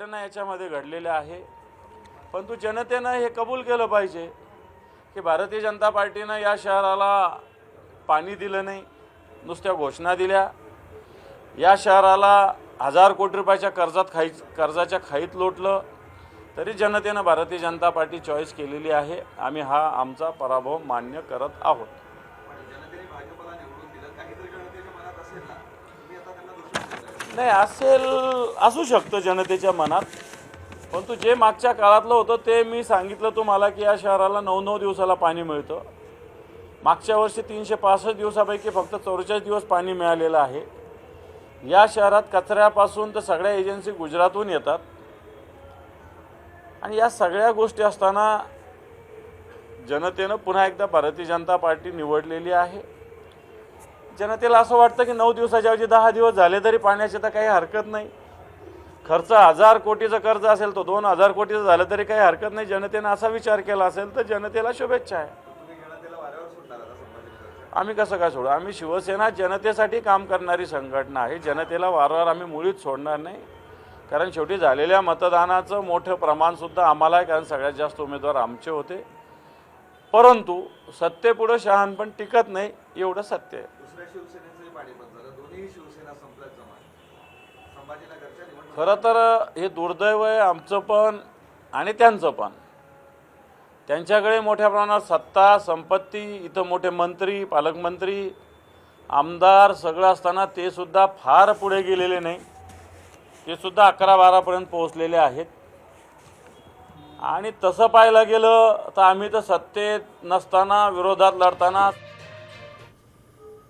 घटना याच्यामध्ये घडलेल्या आहे, परंतु जनतेनं हे कबूल केलं पाहिजे की भारतीय जनता पार्टीनं या शहराला पाणी दिलं नाही, नुसत्या घोषणा दिल्या। या शहराला 1000 कोटी रुपयाच्या कर्जाच्या खाईत लोटलं, तरी जनतेनं भारतीय जनता पार्टी चॉईस केलेली आहे। आम्ही हा आमचा पराभव मान्य करत आहोत। नाही असू शकतं जनतेच्या मनात, परंतु जे मागच्या काळातलं होतं ते मी सांगितलं तुम्हाला की या शहराला 9 दिवसाला पाणी मिळतं। मागच्या वर्षी 365 दिवसापैकी फक्त 44 दिवस पाणी मिळालेलं आहे। या शहरात कचऱ्यापासून तर सगळ्या एजन्सी गुजरातहून येतात, आणि या सगळ्या गोष्टी असताना जनतेनं पुन्हा एकदा भारतीय जनता पार्टी निवडलेली आहे। जनतेला असं वाटतं की 9 दिवसाच्या ऐवजी 10 दिवस झाले तरी पाण्याची तर काही हरकत नाही। खर्च 1000 कोटीचं कर्ज असेल तो 2000 कोटीचं झालं तरी काही हरकत नाही। जनतेनं असा विचार केला असेल तर जनतेला शुभेच्छा आहे। आम्ही कसं काय सोडू? आम्ही शिवसेना जनतेसाठी काम करणारी संघटना आहे। जनतेला वारंवार आम्ही मुळीच सोडणार नाही, कारण शेवटी झालेल्या मतदानाचं मोठं प्रमाणसुद्धा आम्हाला आहे, कारण सगळ्यात जास्त उमेदवार आमचे होते। परंतु सत्तेपुढे शहाणपण टिकत नाही, एवढं सत्य आहे। खरं तर हे दुर्दैव आहे आमचं पण आणि त्यांचं पण। त्यांच्याकडे मोठ्या प्रमाणात सत्ता संपत्ती, इथं मोठे मंत्री पालकमंत्री आमदार सगळं असताना ते सुद्धा फार पुढे गेलेले नाही। ते सुद्धा 11-12 पर्यंत पोहोचलेले आहेत। आणि तसं पाहायला गेलं तर आम्ही तर सत्तेत नसताना विरोधात लढताना